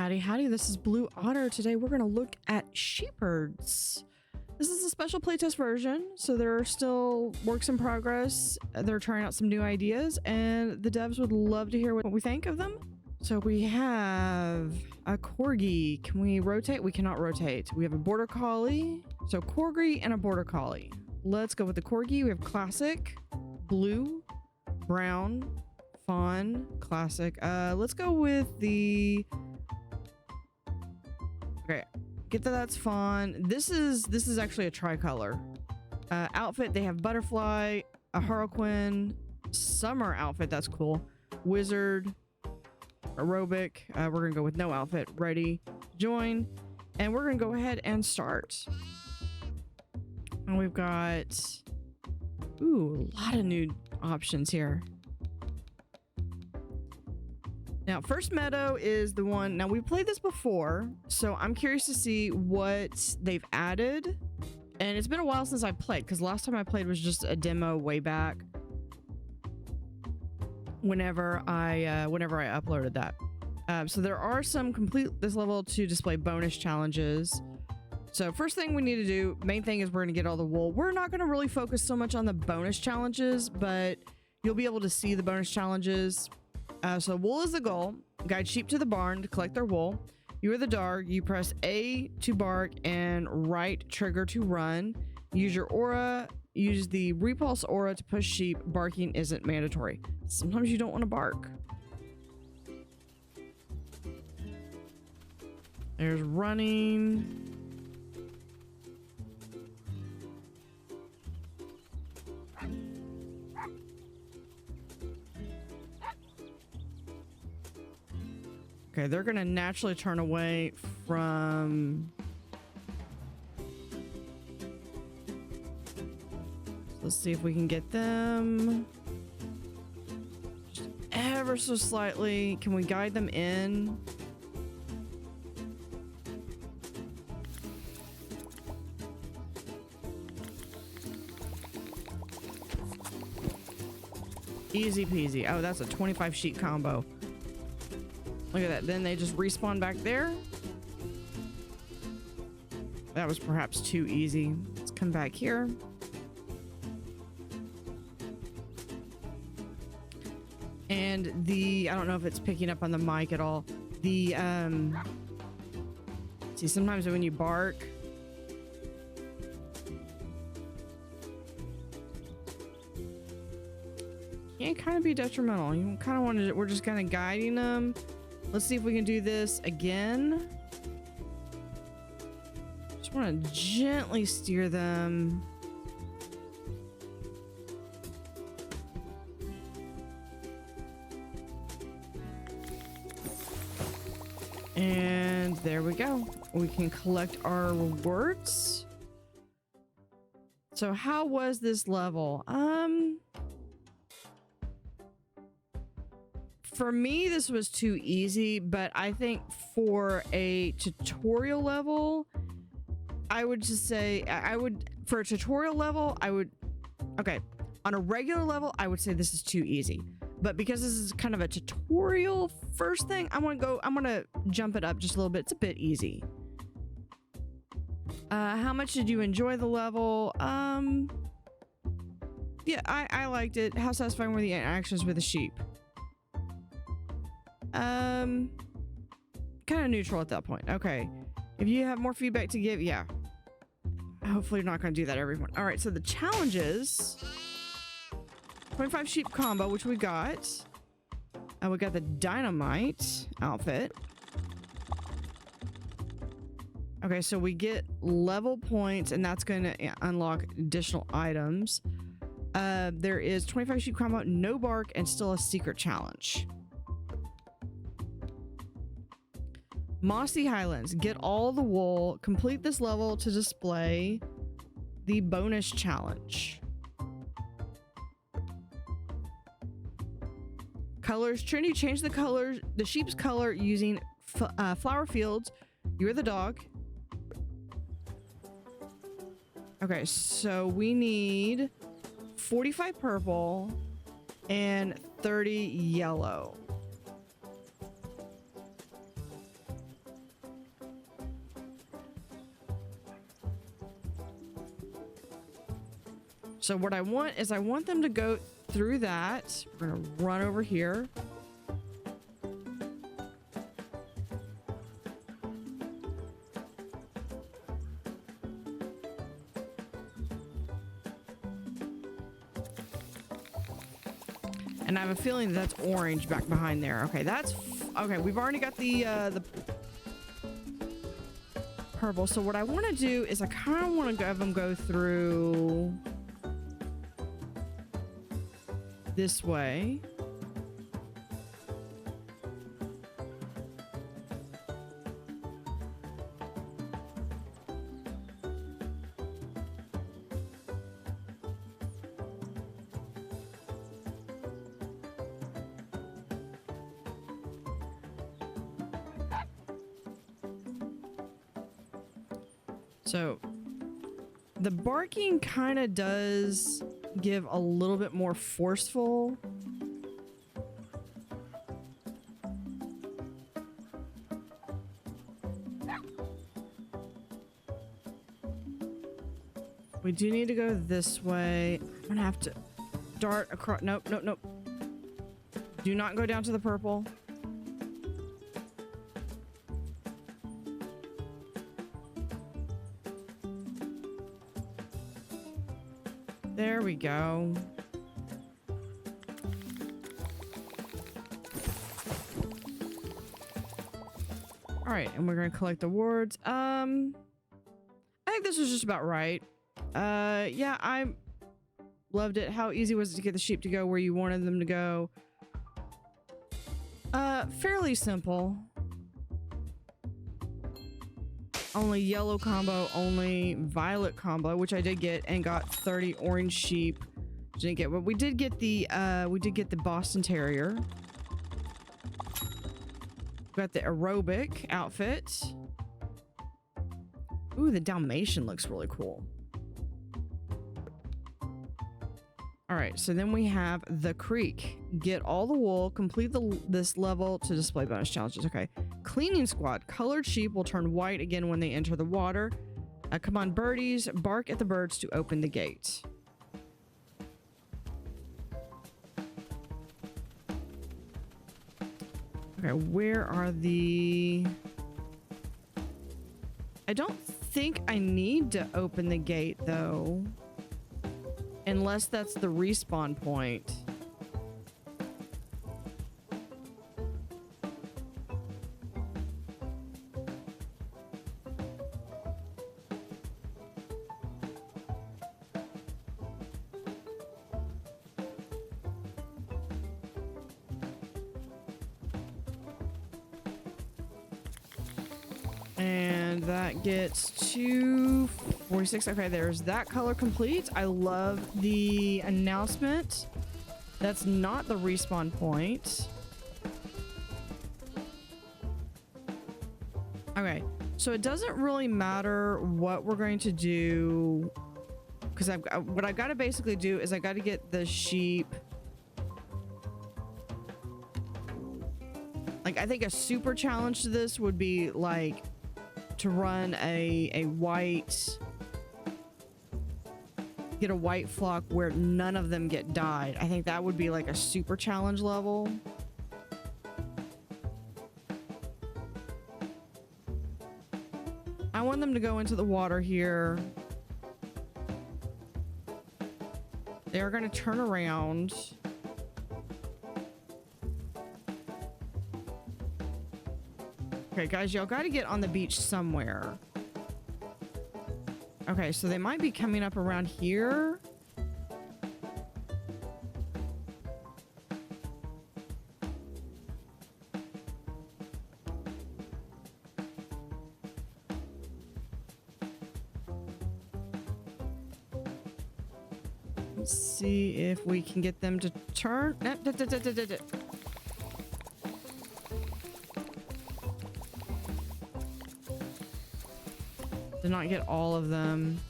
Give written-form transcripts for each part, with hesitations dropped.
Howdy, howdy. This is Blue Otter. Today we're going to look at Sheepherds. This is a special playtest version, so there are still works in progress. They're trying out some new ideas, and the devs would love to hear what we think of them. So we have a Corgi. Can we rotate? We cannot rotate. We have a Border Collie. So Corgi and a Border Collie. Let's go with the Corgi. We have Classic, Blue, Brown, Fawn, Classic. Let's go with the... Okay, get that's Fawn. This is actually a tricolor. Outfit, they have Butterfly, a Harlequin, Summer outfit, that's cool. Wizard, Aerobic. We're gonna go with no outfit. Ready, join, and we're gonna go ahead and start. And we've got, ooh, a lot of new options here. Now, First Meadow is the one. Now, we've played this before, so I'm curious to see what they've added. And it's been a while since I played, because last time I played was just a demo way back. Whenever I uploaded that. So there are some complete this level to display bonus challenges. So first thing we need to do, main thing is we're going to get all the wool. We're not going to really focus so much on the bonus challenges, but you'll be able to see the bonus challenges. So wool is the goal. Guide sheep to the barn to collect their wool. You are the dog. You press A to bark and right trigger to run. Use your aura. Use the repulse aura to push sheep. Barking isn't mandatory. Sometimes you don't want to bark. There's running. Okay, they're gonna naturally turn away from... Let's see if we can get them. Just ever so slightly. Can we guide them in? Easy peasy. Oh, that's a 25 sheep combo. Look at that. Then they just respawn back there. That was perhaps too easy. Let's come back here. And the, I don't know if it's picking up on the mic at all. The, see, sometimes when you bark, it can kind of be detrimental. You kind of want to, we're just kind of guiding them. Let's see if we can do this again. Just want to gently steer them. And there we go. We can collect our rewards. So how was this level? For me, this was too easy, but I think for a tutorial level, I would just say, for a tutorial level, okay, on a regular level, I would say this is too easy. But because this is kind of a tutorial first thing, I'm gonna jump it up just a little bit. It's a bit easy. How much did you enjoy the level? Yeah, I liked it. How satisfying were the interactions with the sheep? Kind of neutral at that point. Okay. If you have more feedback to give, yeah. Hopefully you're not going to do that everyone. All right, so the challenges. 25 sheep combo, which we got. We got the dynamite outfit. Okay, so we get level points, and that's going to unlock additional items. There is 25 sheep combo, no bark, and still a secret challenge. Mossy Highlands, get all the wool, complete this level to display the bonus challenge. Colors, Trinity, change the colors, the sheep's color using flower fields. You're the dog. Okay, so we need 45 purple and 30 yellow. So what I want is I want them to go through that. We're gonna run over here. And I have a feeling that's orange back behind there. Okay, that's okay. We've already got the purple. So what I want to do is I kind of want to have them go through this way. So the barking kind of does give a little bit more forceful. We do need to go this way. I'm gonna have to dart across. Nope, nope, nope. Do not go down to the purple. There we go. All right, and we're gonna collect the wards. I think this was just about right. Yeah, I loved it. How easy was it to get the sheep to go where you wanted them to go? Fairly simple. Only yellow combo, only violet combo, which I did get and got 30 orange sheep. Didn't get, but we did get the Boston Terrier. Got the aerobic outfit. Ooh, the Dalmatian looks really cool. All right, so then we have the creek. Get all the wool, complete this level to display bonus challenges. Okay. Cleaning squad. Colored sheep will turn white again when they enter the water. Come on, birdies. Bark at the birds to open the gate. Okay, where are the... I don't think I need to open the gate, though. Unless that's the respawn point. And that gets to 46. Okay, there's that color complete. I love the announcement. That's not the respawn point. Okay, so it doesn't really matter what we're going to do, because what I've got to basically do is I got to get the sheep. Like, I think a super challenge to this would be like to run a white, get a white flock where none of them get dyed. I think that would be like a super challenge level. I want them to go into the water here. They're going to turn around. Okay, guys, y'all got to get on the beach somewhere. Okay, so they might be coming up around here. Let's see if we can get them to turn. Did not get all of them.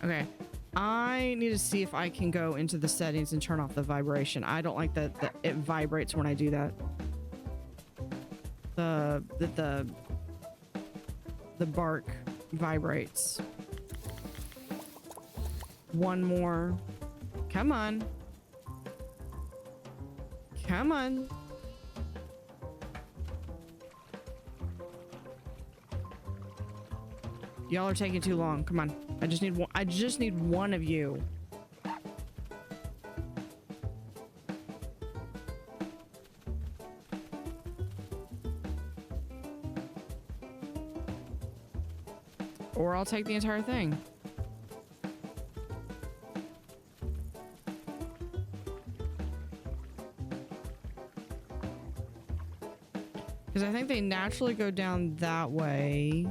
Okay, I need to see if I can go into the settings and turn off the vibration. I don't like that it vibrates when I do that. the bark vibrates. One more. Come on. Come on. Y'all are taking too long. Come on. I just need one of you. Or I'll take the entire thing. Because I think they naturally go down that way.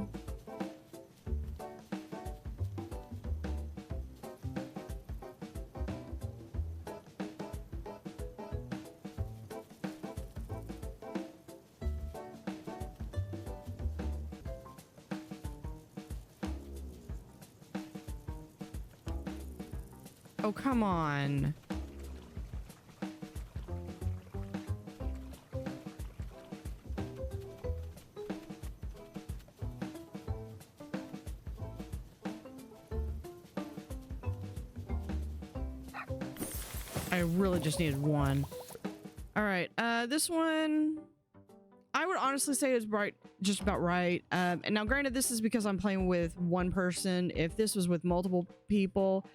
Oh, come on. I really just needed one. All right, this one, I would honestly say is just about right. And now granted, this is because I'm playing with one person. If this was with multiple people,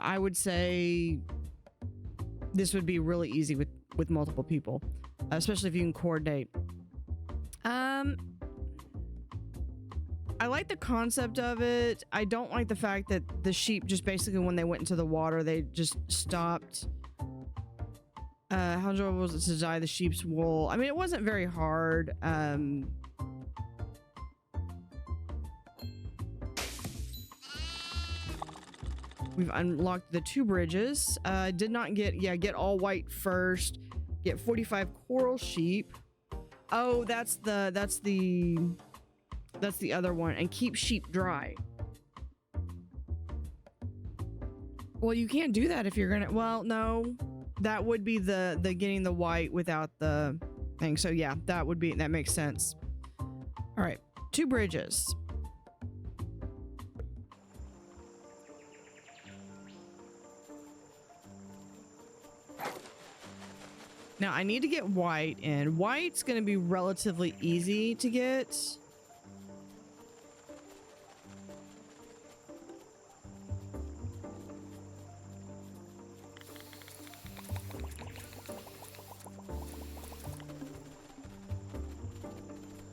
I would say this would be really easy with multiple people, especially if you can coordinate. I like the concept of it. I don't like the fact that the sheep just basically, when they went into the water, they just stopped. How enjoyable was it to dye the sheep's wool? I mean, it wasn't very hard. We've unlocked the 2 bridges. Did not get all white first. Get 45 coral sheep. Oh, that's the other one. And keep sheep dry. Well, you can't do that if you're gonna, well, no. That would be the getting the white without the thing. So yeah, that makes sense. All right, 2 bridges. Now I need to get white in. White's going to be relatively easy to get.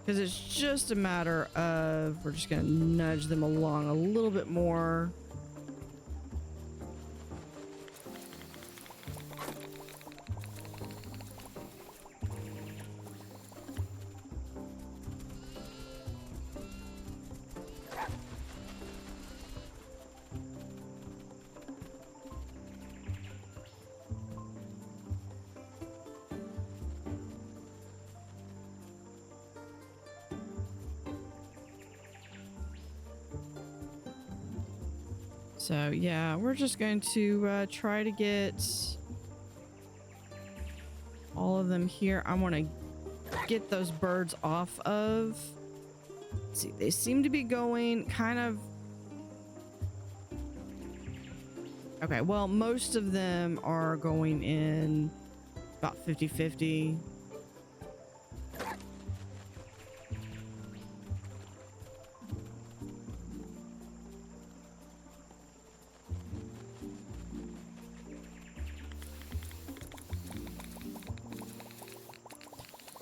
Because it's just a matter of, we're just going to nudge them along a little bit more. So yeah, we're just going to try to get all of them here. I want to get those birds off of. Let's see, they seem to be going kind of. Okay, well, most of them are going in about 50-50.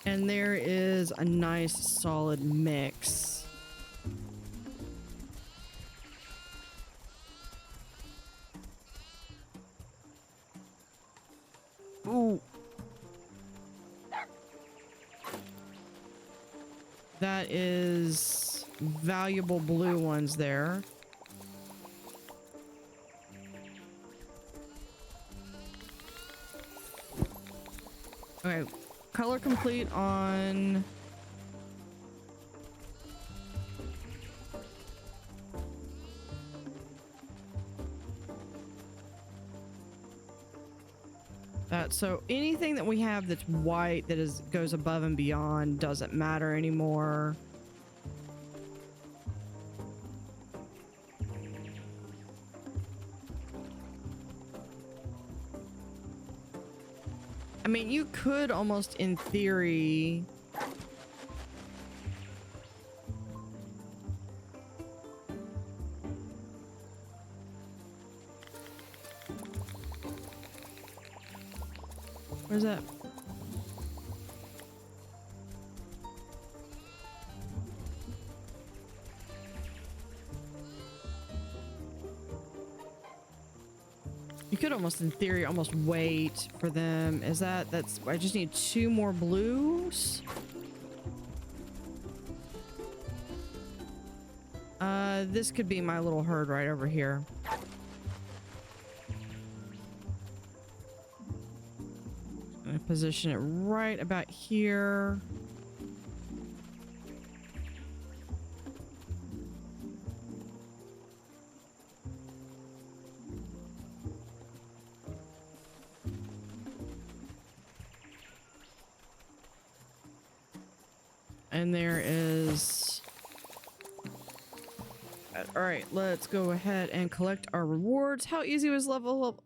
And there is a nice solid mix. Ooh. That is valuable blue ones there. Okay. Color complete on That so anything that we have that's white that goes above and beyond doesn't matter anymore. I mean, you could almost in theory where's that? You could almost in theory almost wait for them. That's I just need 2 more blues. This could be my little herd right over here. I'm gonna position it right about here. And there is... All right, let's go ahead and collect our rewards. How easy was level up?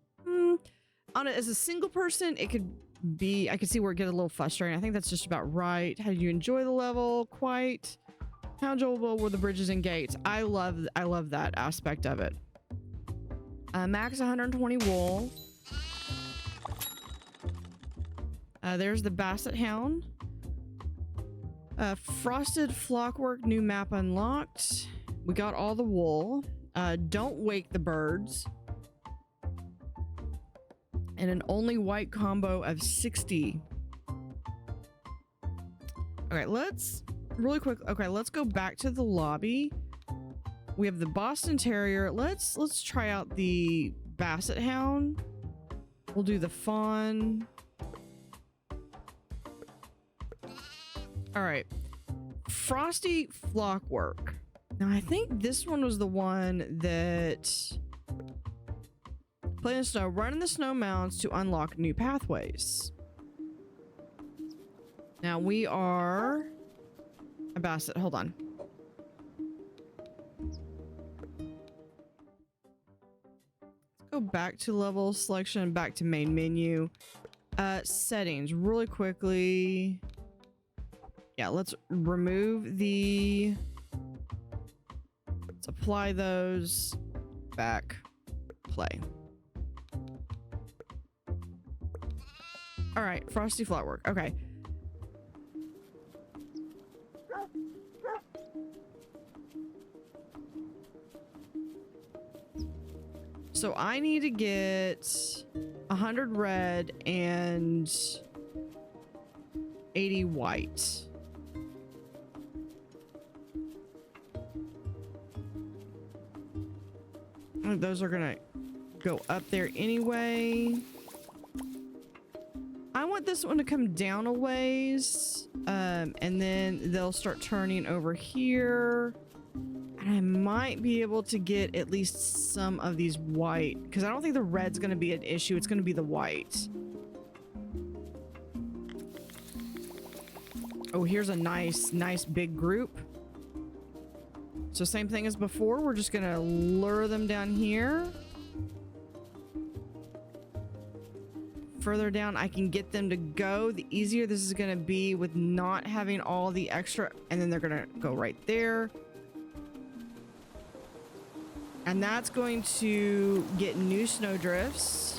On it as a single person, it could be... I could see where it get a little frustrating. I think that's just about right. How did you enjoy the level? Quite. How enjoyable were the bridges and gates? I love that aspect of it. Max 120 wool. There's the Basset Hound. Frosted Flockwork, new map unlocked. We got all the wool. Don't wake the birds. And an only white combo of 60. Okay, let's really quick. Okay, let's go back to the lobby. We have the Boston Terrier. Let's try out the Basset Hound. We'll do the fawn. All right, Frosty Flockwork. Now I think this one was the one that play in snow, run in the snow mounds to unlock new pathways. Now we are a Basset. Hold on. Let's go back to level selection, back to main menu. Settings really quickly. Yeah, let's remove the... Let's apply those. Back. Play. All right, Frosty Flockwork. Okay. So I need to get 100 red and 80 white. Those are gonna go up there anyway. I want this one to come down a ways, and then they'll start turning over here. And I might be able to get at least some of these white, because I don't think the red's gonna be an issue. It's gonna be the white. Oh, here's a nice big group. So same thing as before, we're just gonna lure them down here. Further down I can get them to go, the easier this is gonna be with not having all the extra, and then they're gonna go right there. And that's going to get new snowdrifts.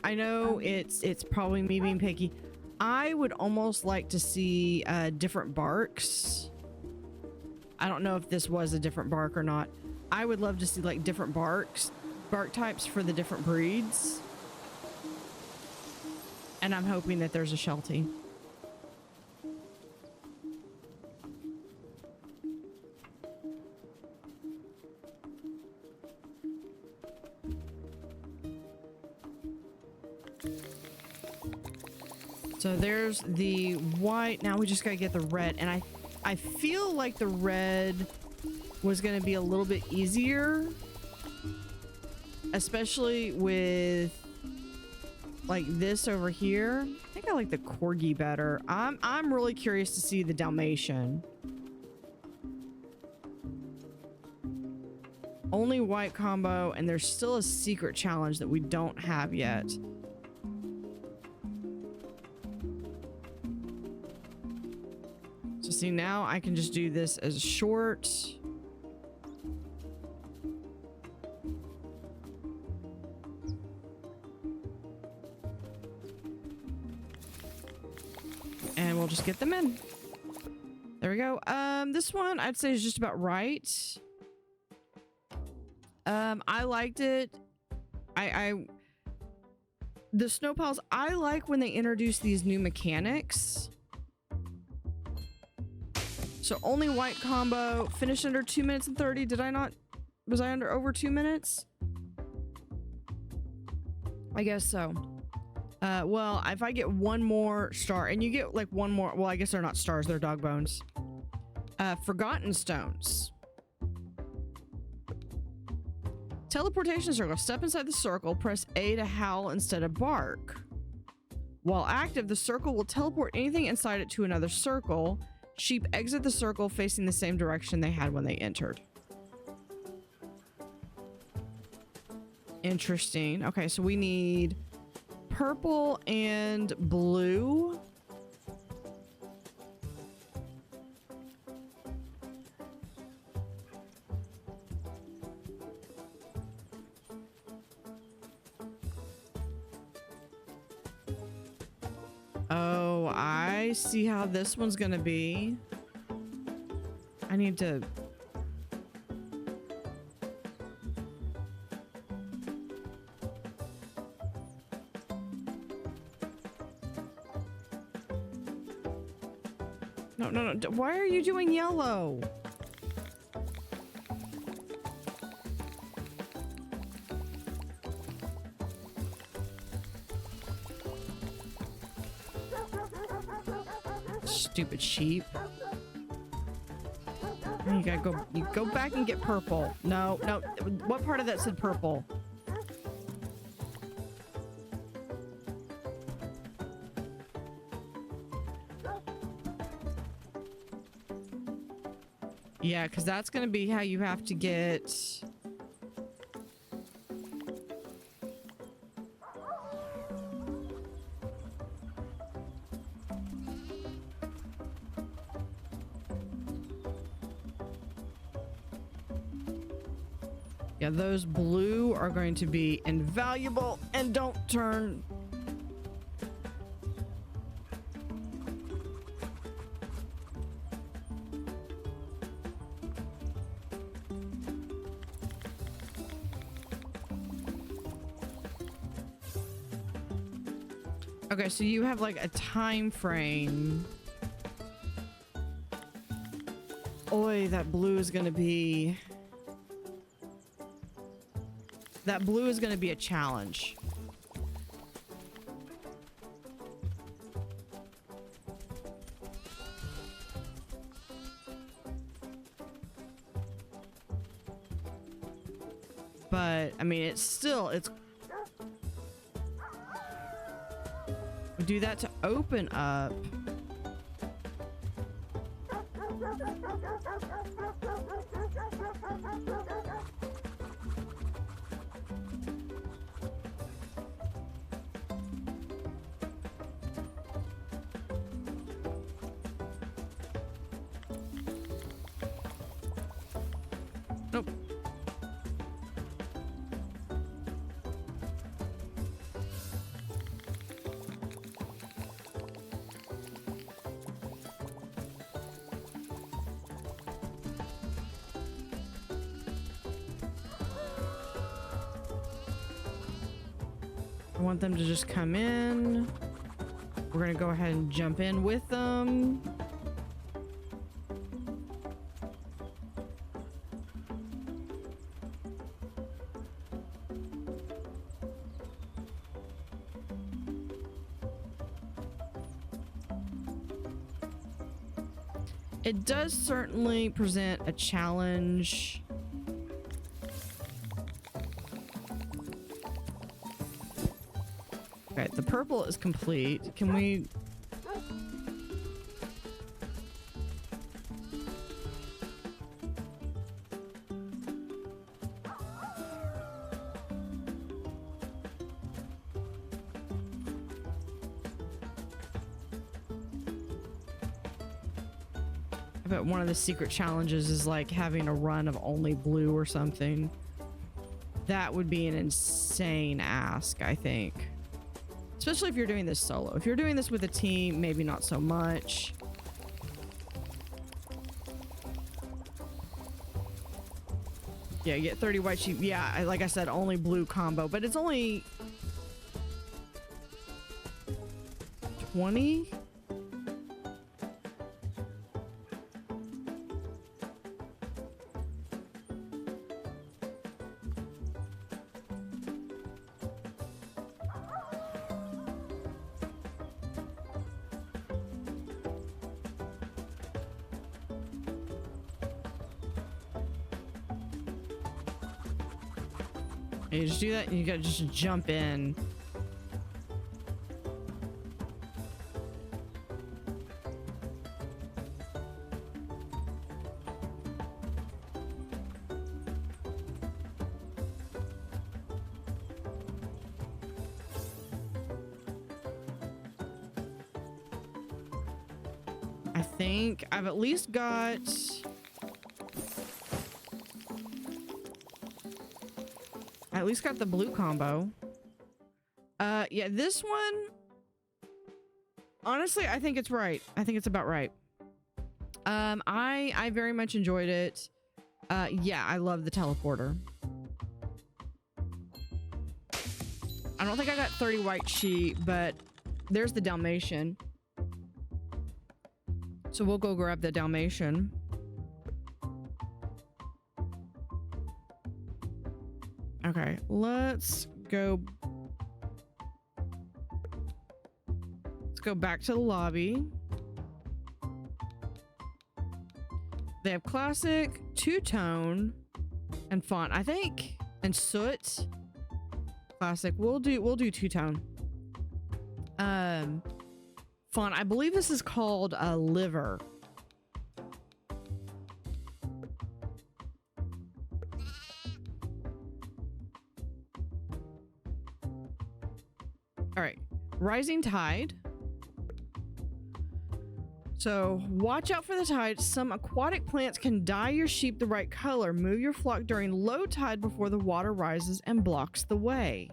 I know it's probably me being picky. I would almost like to see different barks. I don't know if this was a different bark or not. I would love to see like different bark types for the different breeds. And I'm hoping that there's a Sheltie. So there's the white. Now we just gotta get the red. And I feel like the red was gonna be a little bit easier. Especially with like this over here. I think I like the Corgi better. I'm really curious to see the Dalmatian. Only white combo, and there's still a secret challenge that we don't have yet. So see, now I can just do this as a short. And we'll just get them in. There we go. This one I'd say is just about right. I liked it. The snow piles, I like when they introduce these new mechanics. So only white combo, finished under 2 minutes and 30. Did I not? Was I under over 2 minutes? I guess so. Well, if I get one more star, and you get like one more, well, I guess they're not stars, they're dog bones. Forgotten stones. Teleportation circle. Step inside the circle, press A to howl instead of bark. While active, the circle will teleport anything inside it to another circle. Sheep exit the circle facing the same direction they had when they entered. Interesting. Okay, so we need purple and blue. Oh, I see how this one's gonna be. I need to... No. Why are you doing yellow? Stupid sheep. You gotta go. You go back and get purple. No. What part of that said purple? Yeah, because that's gonna be how you have to get. Yeah, those blue are going to be invaluable, and don't turn. Okay, so you have like a time frame. Oi, that blue is gonna be... That blue is gonna be a challenge. But, I mean, it's we do that to open up. Nope. I want them to just come in. We're gonna go ahead and jump in with them. It does certainly present a challenge. Okay, the purple is complete. Can we... I bet one of the secret challenges is like having a run of only blue or something. That would be an insane ask, I think. Especially if you're doing this solo. If you're doing this with a team, maybe not so much. Yeah, you get 30 white sheep. Yeah, like I said, only blue combo, but it's only 20? You just do that and you gotta just jump in. I think I've at least got... at least got the blue combo. Yeah, this one, honestly, I think it's right. I think it's about right. I very much enjoyed it. Yeah, I love the teleporter. I don't think I got 30 white sheep, but there's the Dalmatian. So we'll go grab the Dalmatian. Okay, let's go back to the lobby. They have classic, two-tone, and font, I think, and soot. Classic. We'll do two-tone. Font. I believe this is called a liver. All right, rising tide. So watch out for the tide. Some aquatic plants can dye your sheep the right color. Move your flock during low tide before the water rises and blocks the way.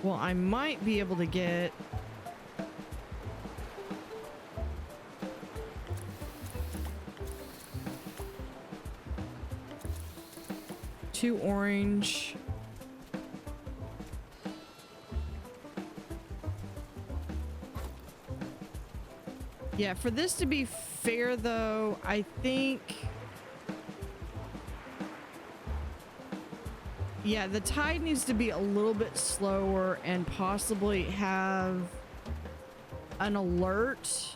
Well, I might be able to get... two orange. Yeah, for this to be fair though, I think... yeah, the tide needs to be a little bit slower and possibly have an alert.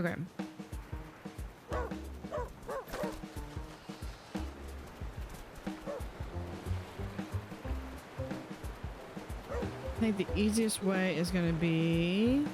Okay. I think the easiest way is going to be...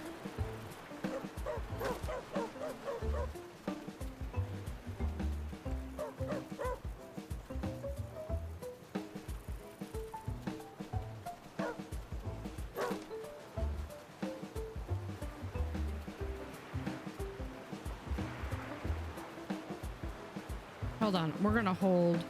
Hold on, we're gonna hold.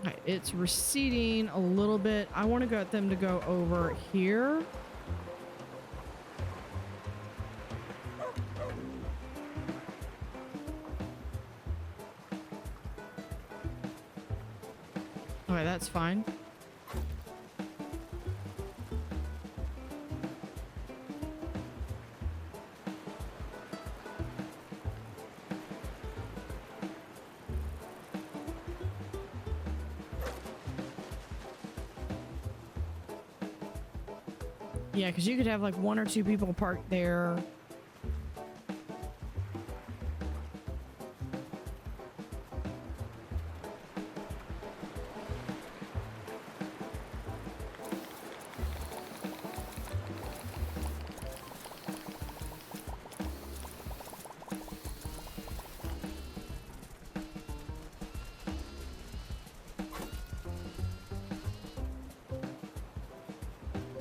Right, it's receding a little bit. I want to get them to go over here. Okay, that's fine. Yeah, because you could have like 1 or 2 people parked there.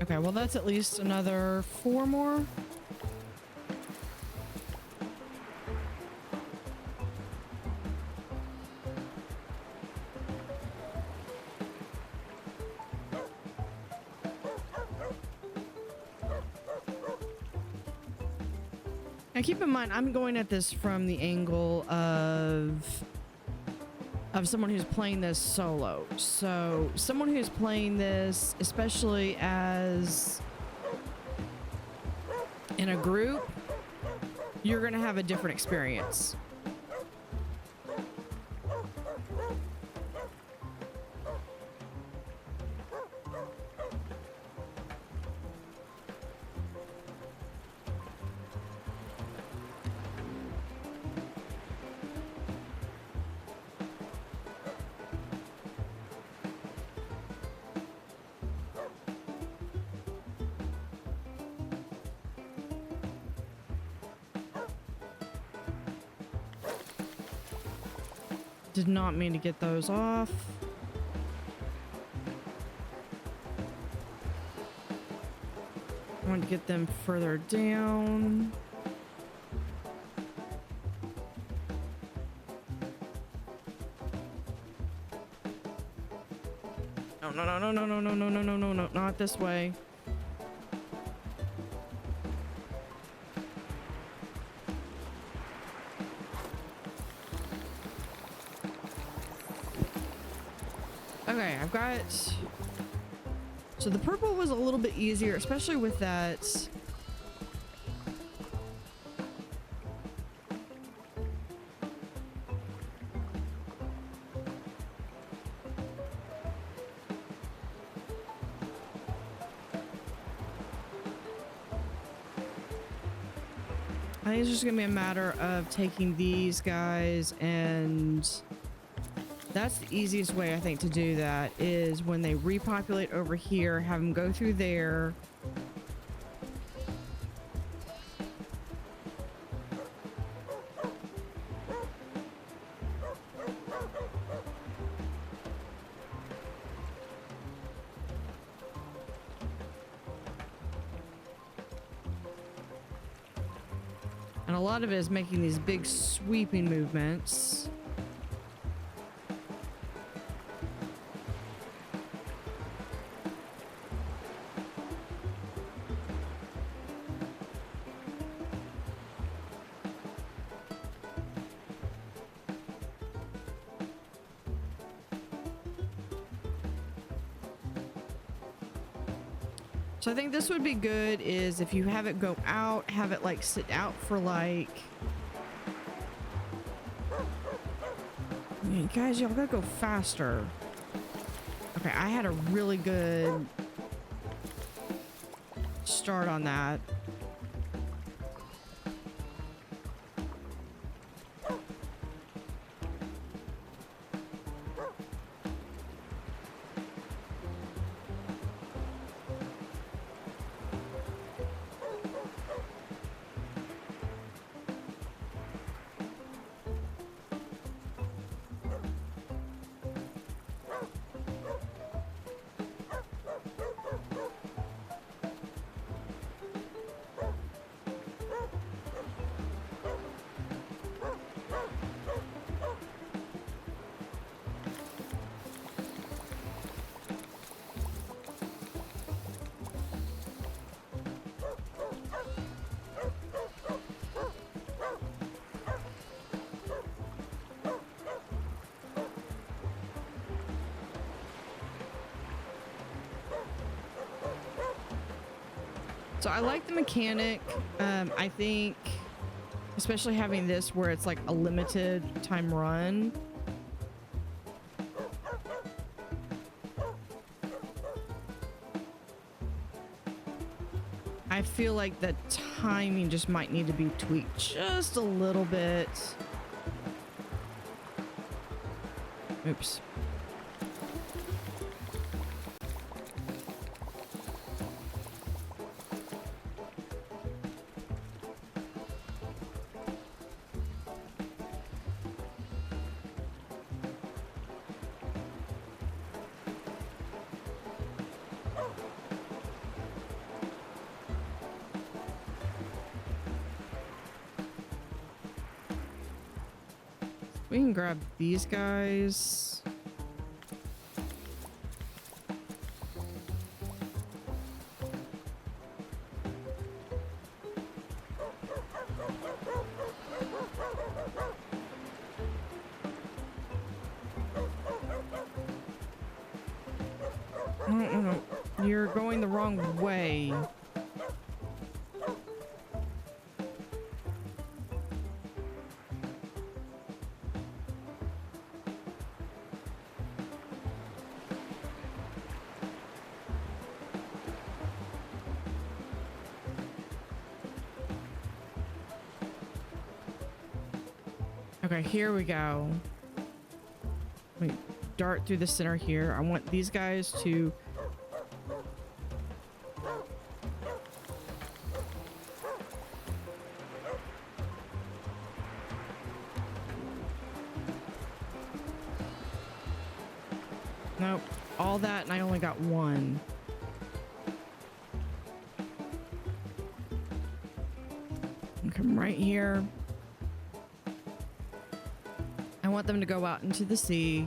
Okay, well that's at least another 4 more. Now keep in mind, I'm going at this from the angle of someone who's playing this solo. So someone who's playing this, especially as in a group, you're going to have a different experience. Did not mean to get those off. I want to get them further down. No, no, no, no, no, no, no, no, no, no, no, no, not this way. Okay, I've got... So the purple was a little bit easier, especially with that... I think it's just gonna be a matter of taking these guys, and that's the easiest way I think to do that, is when they repopulate over here, have them go through there. And a lot of it is making these big sweeping movements. So I think this would be good is if you have it go out, have it like sit out for like... Man, guys, y'all gotta go faster. Okay, I had a really good start on that. So I like the mechanic. I think, especially having this where it's like a limited time run. I feel like the timing just might need to be tweaked just a little bit. Oops. We can grab these guys. You're going the wrong way. Okay, here we go. We dart through the center here. I want these guys to... Nope. All that and I only got one. And come right here. I want them to go out into the sea.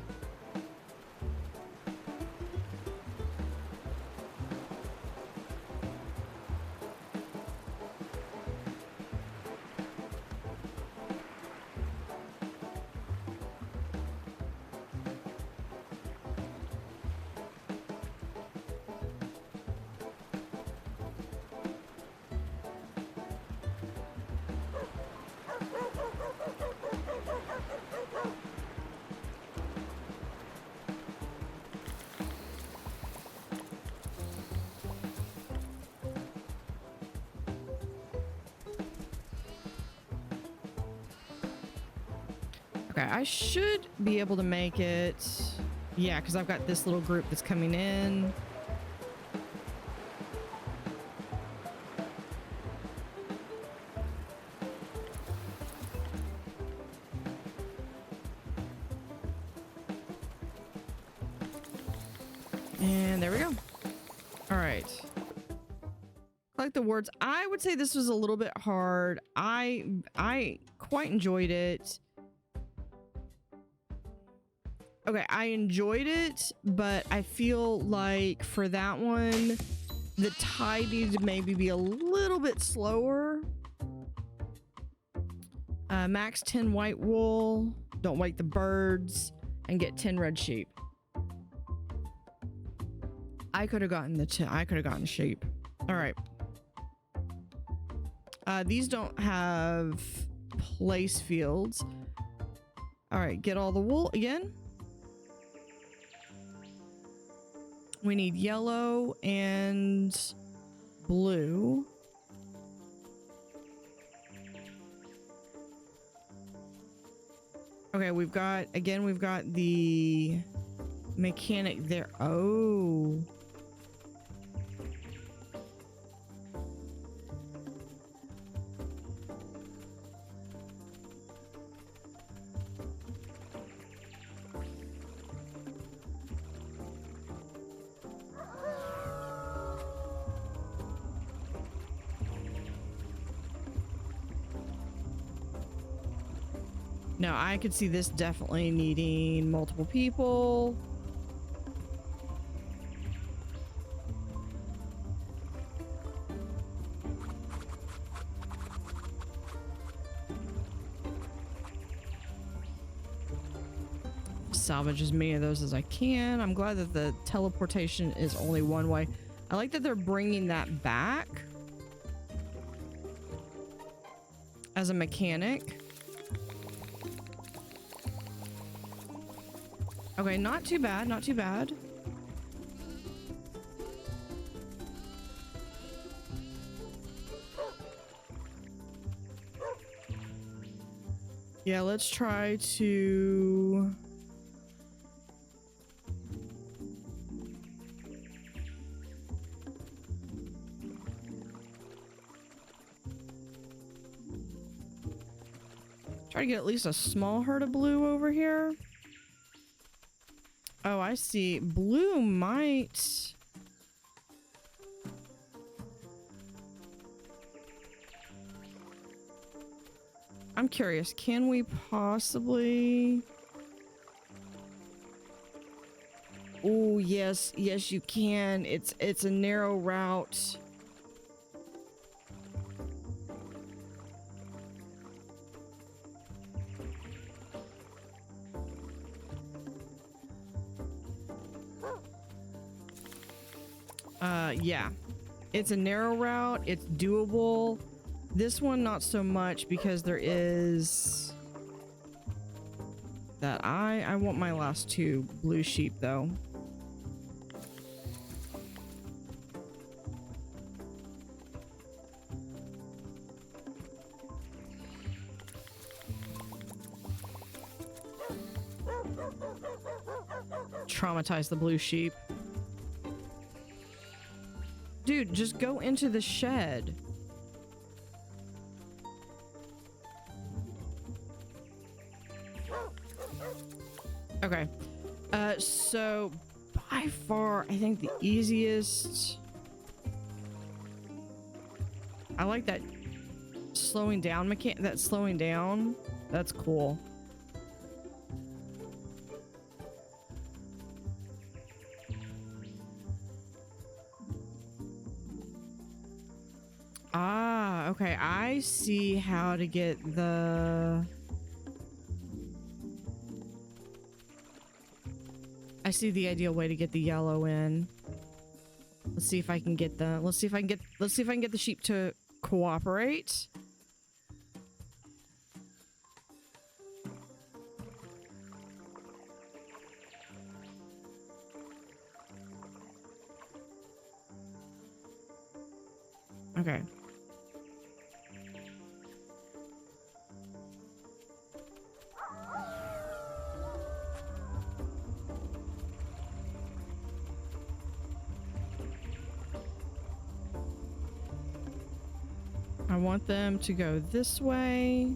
Okay, I should be able to make it. Yeah, because I've got this little group that's coming in. And there we go. All right. Collect the words. I would say this was a little bit hard. I quite enjoyed it. Okay, I enjoyed it, but I feel like for that one, the tide needed to maybe be a little bit slower. Max 10 white wool, don't wake the birds, and get 10 red sheep. I could have gotten the sheep. All right. These don't have place fields. All right, get all the wool again. We need yellow and blue. Okay, we've got the mechanic there. Oh. Now, I could see this definitely needing multiple people. Salvage as many of those as I can. I'm glad that the teleportation is only one way. I like that they're bringing that back as a mechanic. Okay, not too bad, not too bad. Yeah, let's try to... try to get at least a small herd of blue over here. Oh, I see. Blue might... I'm curious. Can we possibly... Oh, yes. Yes, you can. It's a narrow route. Yeah, it's a narrow route. It's doable. This one, not so much because there is that I want my last two blue sheep though. Traumatize the blue sheep. Dude, just go into the shed. Okay. So by far, I think the easiest... I like that slowing down mechanic. That slowing down. That's cool. Ah, okay. I see how to get the... I see the ideal way to get the yellow in. Let's see if I can get the... Let's see if I can get the sheep to cooperate. Okay. I want them to go this way.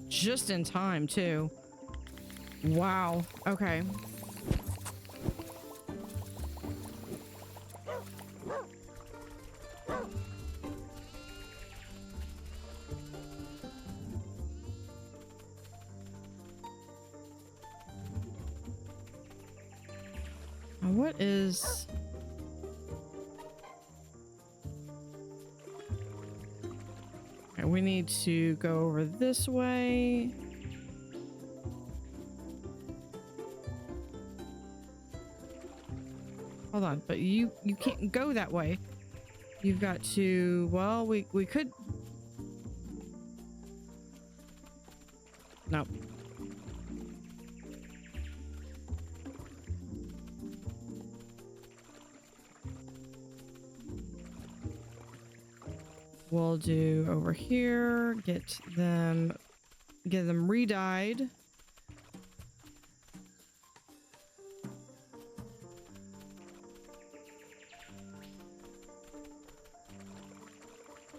Just in time, too. Wow. Okay. what is... Okay, we need to go over this way. Hold on, but you can't go that way. You've got to... Well, we could... Nope. We'll do over here, get them re-dyed.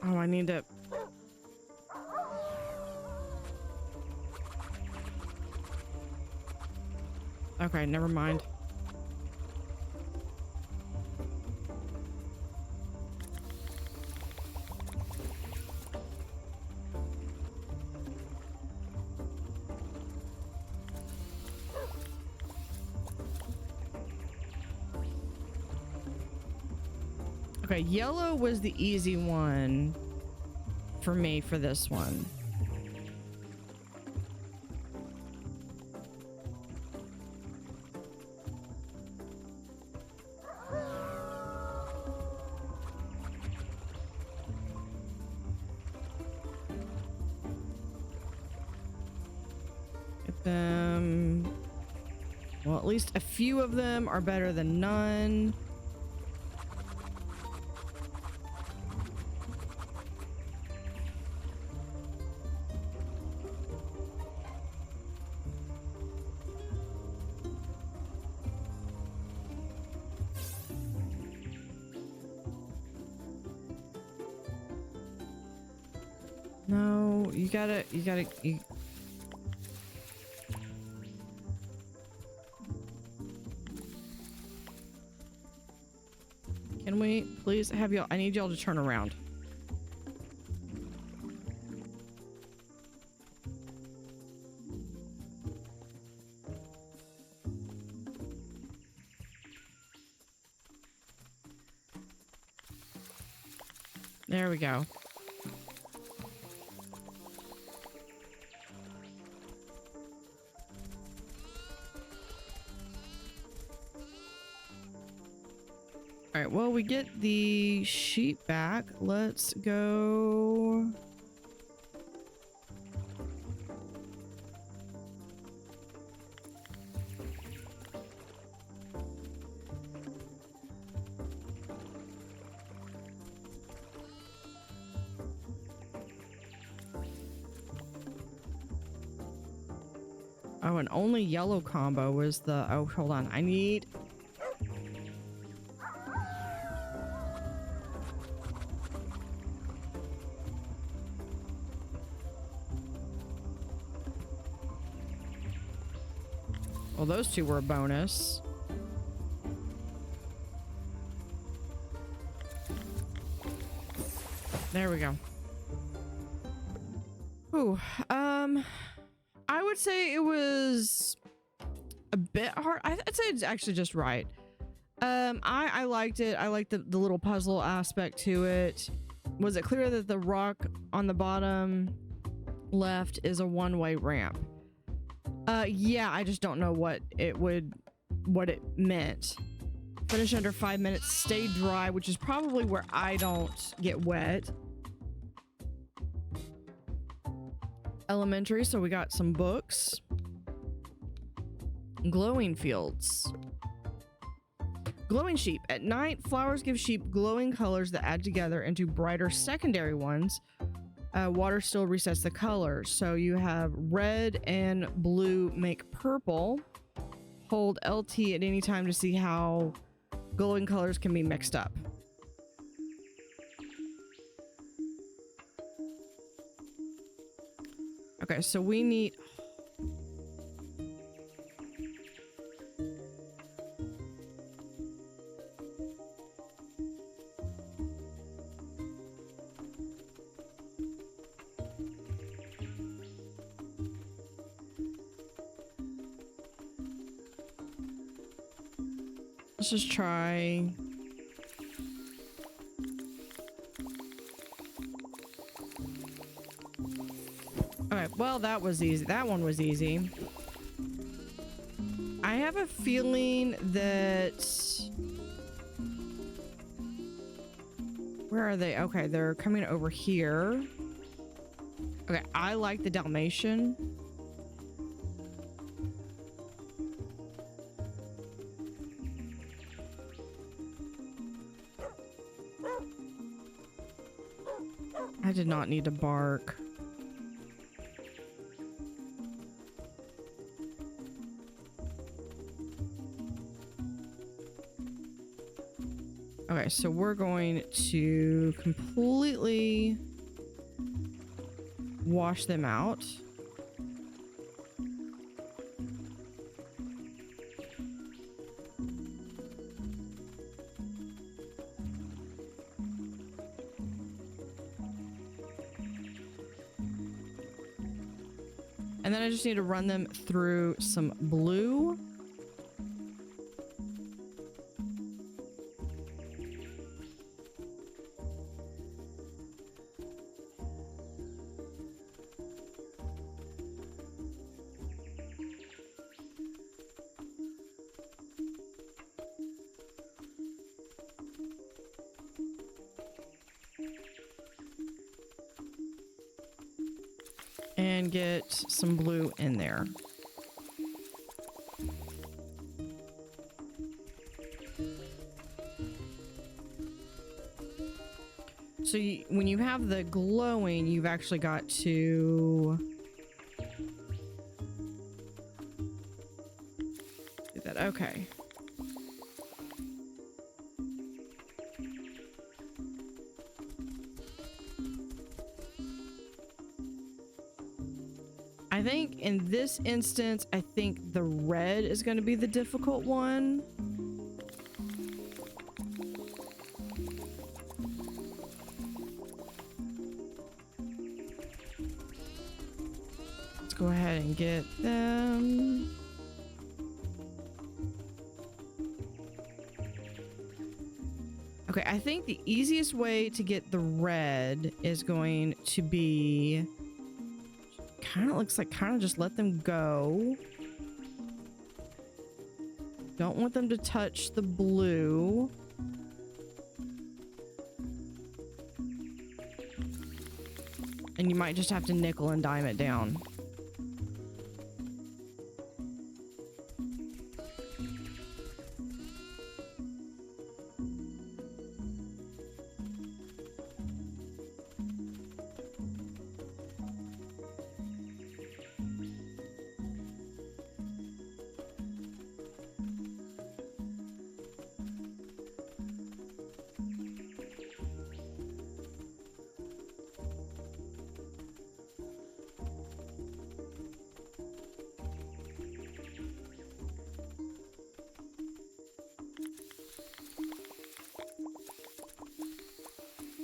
Oh, I need to... Okay, never mind. Okay, yellow was the easy one for me for this one. Get them... Well, at least a few of them are better than none. No, you gotta. Can we please have y'all? I need y'all to turn around. There we go. All right, well, we get the sheep back. Let's go. Oh, and only yellow combo was the... Oh, hold on. I need... Well, those two were a bonus. There we go. Ooh, I would say it was a bit hard. I'd say it's actually just right. I liked it. I liked the little puzzle aspect to it. Was it clear that the rock on the bottom left is a one-way ramp? Yeah, I just don't know what it meant. Finish under 5 minutes, stay dry, which is probably where I don't get wet. Elementary, so we got some books. Glowing fields. Glowing sheep. At night, flowers give sheep glowing colors that add together into brighter secondary ones. Water still resets the colors. So you have red and blue make purple. Hold LT at any time to see how glowing colors can be mixed up. Okay, so we need... Let's just try. Okay, well, that was easy. That one was easy. I have a feeling that... Where are they? Okay, they're coming over here. Okay, I like the Dalmatian. I did not need to bark. Okay, so we're going to completely wash them out. And then I just need to run them through some blue. And get some blue in there. So when you have the glowing, you've actually got to do that. Okay. I think in this instance, I think the red is going to be the difficult one. Let's go ahead and get them. Okay, I think the easiest way to get the red is going to be... Kind of looks like just let them go. Don't want them to touch the blue. And you might just have to nickel and dime it down.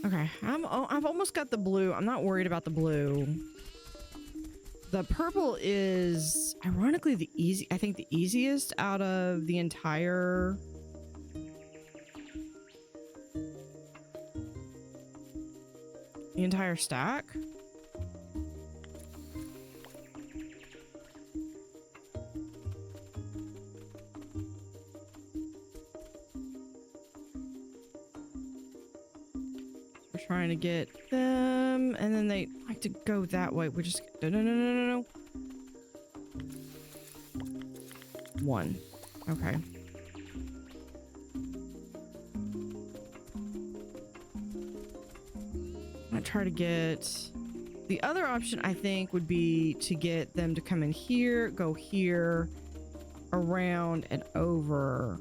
Okay, I've almost got the blue. I'm not worried about the blue. The purple is ironically I think the easiest out of the entire stack. Trying to get them, and then they like to go that way. We just no. One. Okay. I try to get the other option. I think would be to get them to come in here, go here, around and over.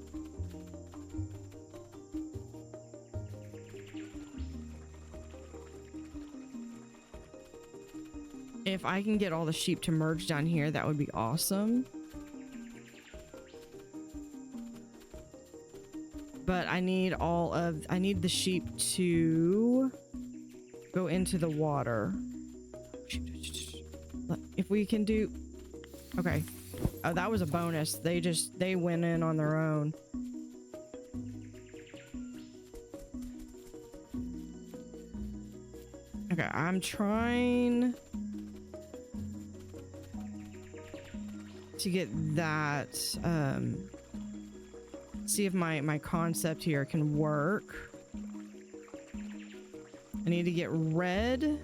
If I can get all the sheep to merge down here, that would be awesome. But I need the sheep to go into the water. If we can do... Okay. Oh, that was a bonus. They went in on their own. Okay, I'm trying to get that, see if my concept here can work. I need to get red.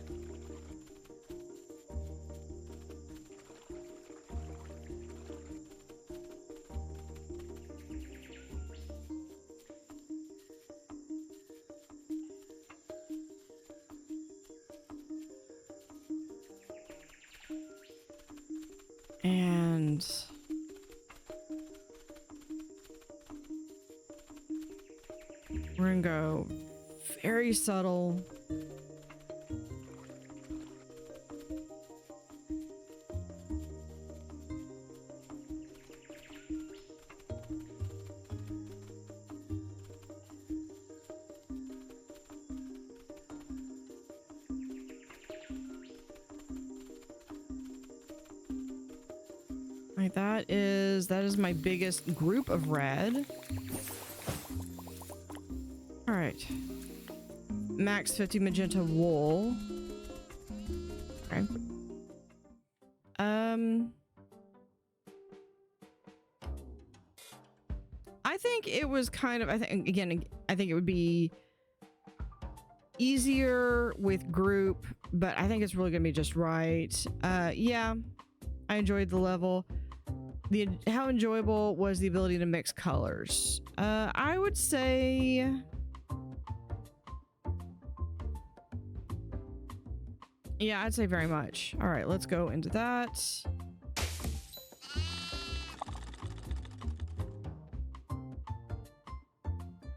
And we're gonna go very subtle. Right, that is my biggest group of red. All right. Max 50 magenta wool. Okay. I think it was kind of, I think it would be easier with group, but I think it's really gonna be just right. Yeah, I enjoyed the level. How enjoyable was the ability to mix colors? I would say yeah, I'd say very much. All right, let's go into that.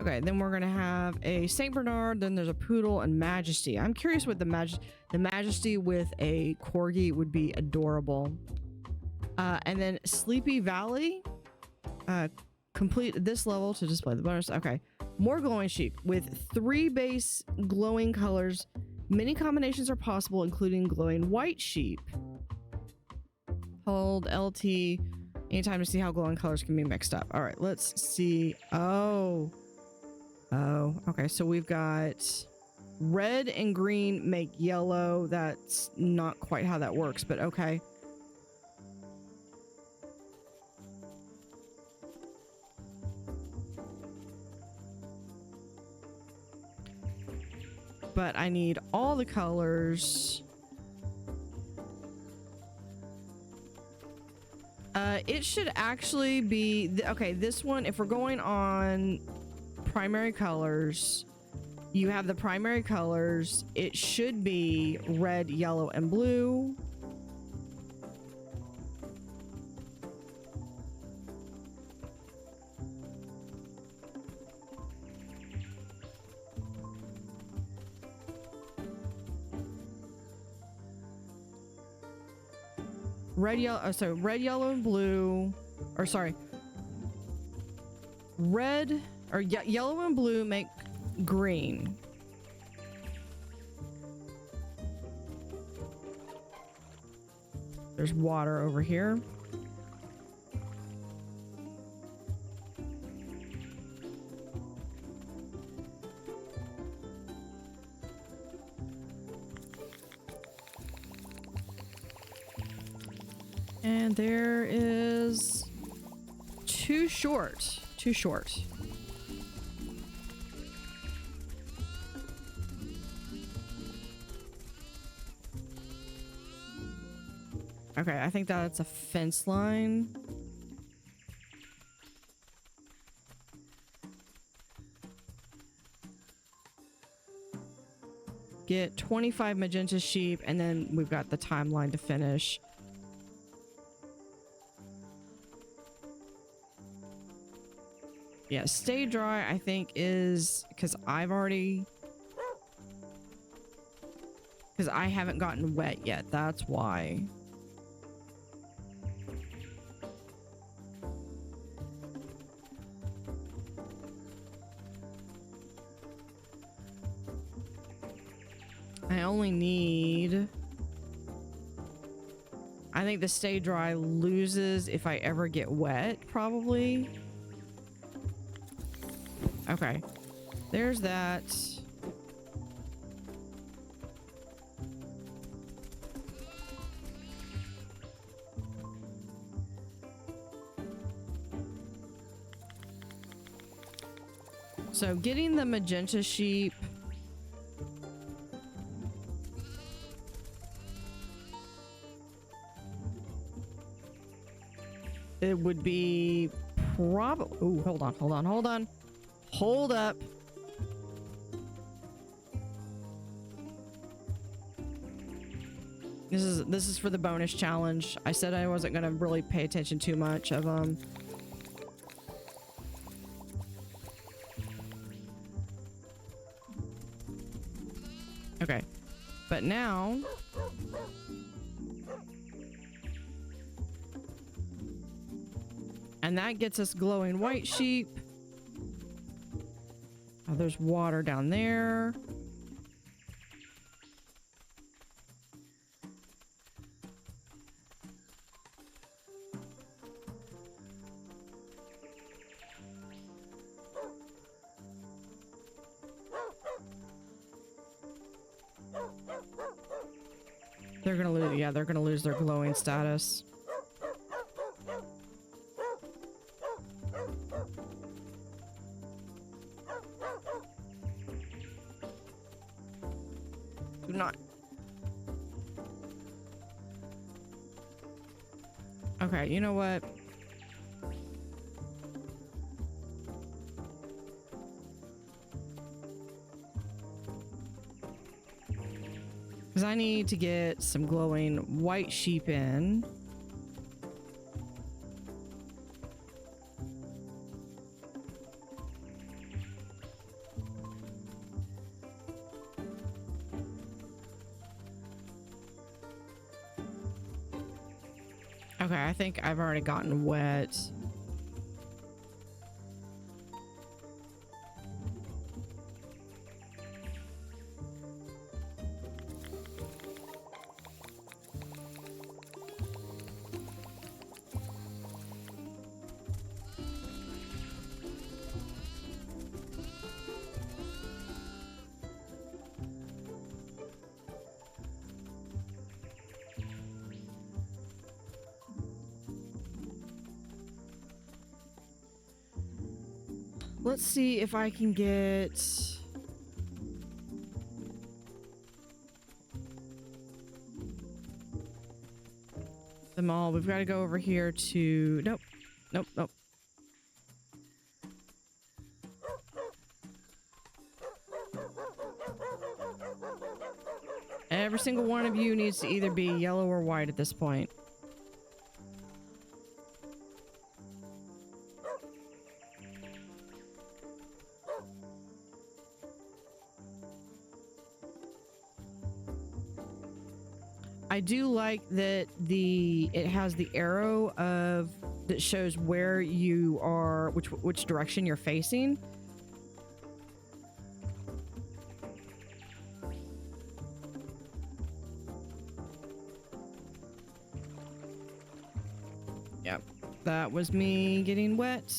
Okay, then we're gonna have a Saint Bernard, then there's a Poodle and Majesty. I'm curious what the Majesty with a Corgi would be adorable. And then Sleepy Valley. Complete this level to display the bonus. Okay, more glowing sheep with 3 base glowing colors. Many combinations are possible, including glowing white sheep. Hold LT anytime to see how glowing colors can be mixed up. All right, let's see. Oh, okay. So we've got red and green make yellow. That's not quite how that works, but okay. But I need all the colors. It should actually be okay. This one, if we're going on primary colors, you have the primary colors. It should be red, yellow, and blue. Red, yellow, red, yellow, and blue, or sorry, red or yellow and blue make green. There's water over here. And there is too short. Okay, I think that's a fence line. Get 25 magenta sheep, and then we've got the timeline to finish. Yeah, stay dry, I think, is because I haven't gotten wet yet. That's why. I only need... I think the stay dry loses if I ever get wet, probably. Okay, there's that. So getting the magenta sheep. It would be probably... Oh, hold on, hold on, hold on. Hold up. This is for the bonus challenge. I said I wasn't gonna really pay attention too much of Okay. But now and that gets us glowing white sheep. Oh, there's water down there. They're gonna lose, yeah, they're gonna lose their glowing status. Do not. Okay, you know what? Because I need to get some glowing white sheep in. Okay, I think I've already gotten wet. Let's see if I can get them all. We've got to go over here to... Nope. Nope, nope. Every single one of you needs to either be yellow or white at this point. I do like that it has the arrow that shows where you are, which direction you're facing. Yep, that was me getting wet.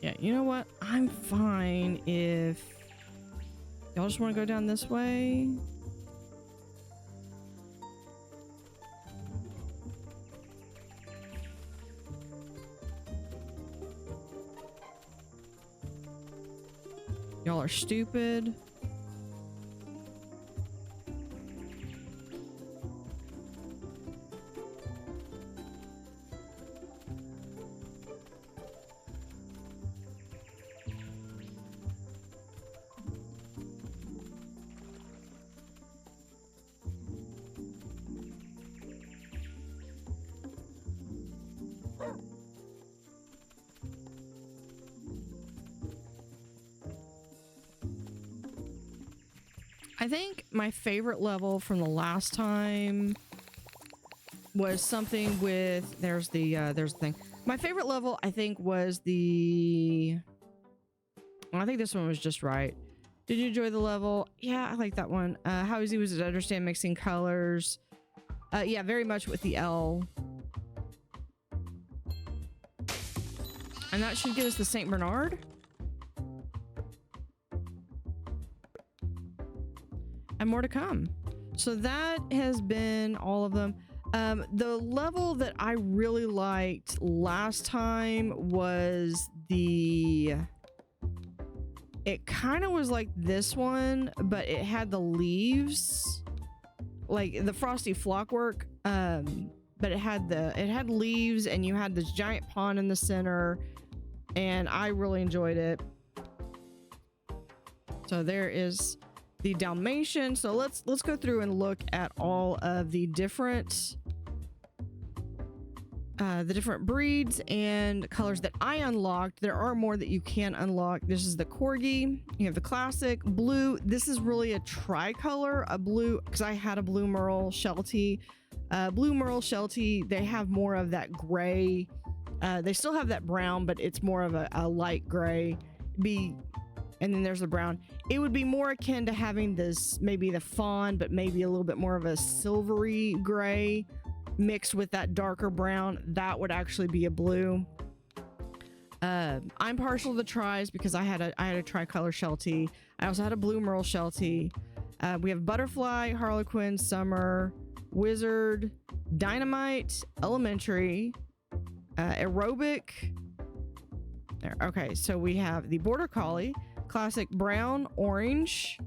Yeah, you know what? I'm fine if y'all just want to go down this way. Y'all are stupid. I think my favorite level from the last time was something with there's the thing. My favorite level I think was I think this one was just right. Did you enjoy the level? Yeah, I like that one. How easy was it to understand mixing colors? Yeah, very much with the L. And that should give us the Saint Bernard. and more to come. So that has been all of them. The level that I really liked last time was it kind of was like this one, but it had the leaves, like the frosty flockwork, but it had leaves, and you had this giant pond in the center, and I really enjoyed it. So there is the Dalmatian. So let's go through and look at all of the different breeds and colors that I unlocked. There are more that you can unlock. This is the Corgi. You have the classic blue. This is really a tricolor, a blue, because I had a blue Merle Sheltie. Blue Merle Sheltie, they have more of that gray. They still have that brown, but it's more of a light gray. And then there's the brown. It would be more akin to having this, maybe the fawn, but maybe a little bit more of a silvery gray mixed with that darker brown. That would actually be a blue. I'm partial to the tris because I had a tricolor Sheltie. I also had a blue Merle Sheltie. We have Butterfly, Harlequin, Summer, Wizard, Dynamite, Elementary, Aerobic. There. Okay, so we have the Border Collie, classic brown, orange,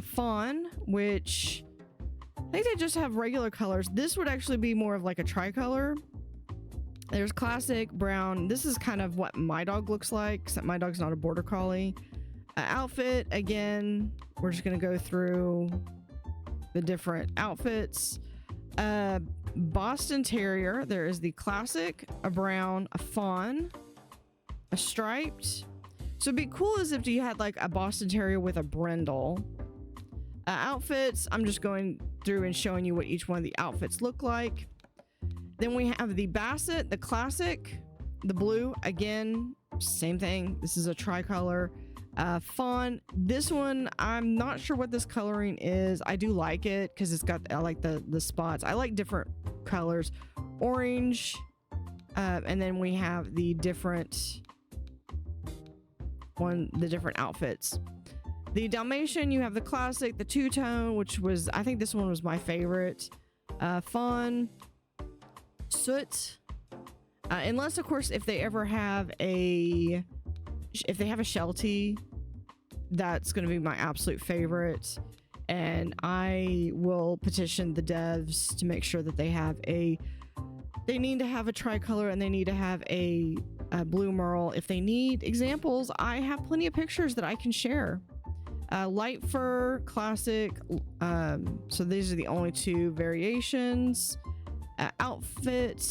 fawn, which I think they just have regular colors. This would actually be more of like a tricolor. There's classic brown. This is kind of what my dog looks like, except my dog's not a Border Collie. Outfit, again, we're just going to go through the different outfits. Boston Terrier, there is the classic, a brown, a fawn, a striped. So it'd be cool as if you had like a Boston Terrier with a brindle. Outfits, I'm just going through and showing you what each one of the outfits look like. Then we have the Basset, the classic, the blue, again, same thing. This is a tricolor. Fawn, this one, I'm not sure what this coloring is. I do like it because it's got, I like the spots. I like different colors. Orange, and then we have the different outfits. The Dalmatian, you have the classic, the two-tone, which was, I think this one was my favorite. Fawn, Soot, unless of course if they ever have a Sheltie, that's going to be my absolute favorite, and I will petition the devs to make sure that they need to have a tricolor, and they need to have a blue Merle. If they need examples, I have plenty of pictures that I can share. Light fur, classic, so these are the only two variations. Outfit,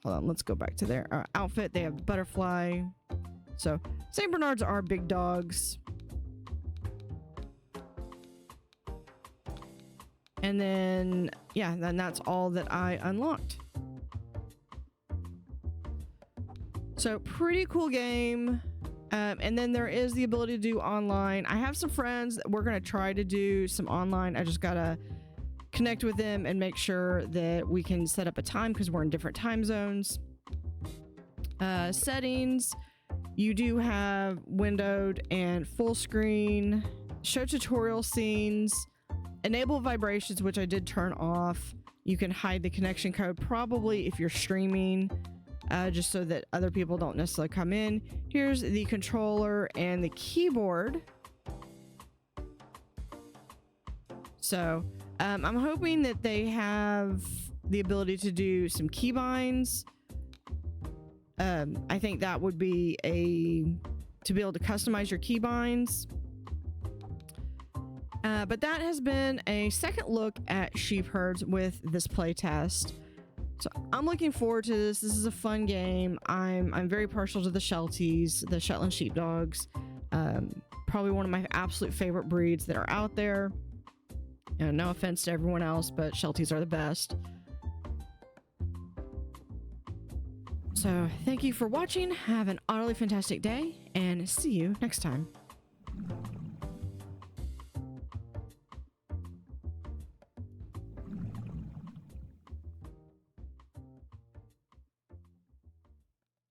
hold on, let's go back to their outfit. They have butterfly. So St. Bernards are big dogs. And then, yeah, then that's all that I unlocked. So pretty cool game. And then there is the ability to do online. I have some friends that we're going to try to do some online. I just got to connect with them and make sure that we can set up a time because we're in different time zones. Settings, you do have windowed and full screen, show tutorial scenes, enable vibrations, which I did turn off. You can hide the connection code probably if you're streaming, just so that other people don't necessarily come in. Here's the controller and the keyboard. So I'm hoping that they have the ability to do some keybinds. I think that would be to be able to customize your keybinds. But that has been a second look at Sheepherds with this playtest. So I'm looking forward to this. This is a fun game. I'm very partial to the Shelties, the Shetland sheepdogs. Probably one of my absolute favorite breeds that are out there. You know, no offense to everyone else, but Shelties are the best. So thank you for watching. Have an utterly fantastic day and see you next time.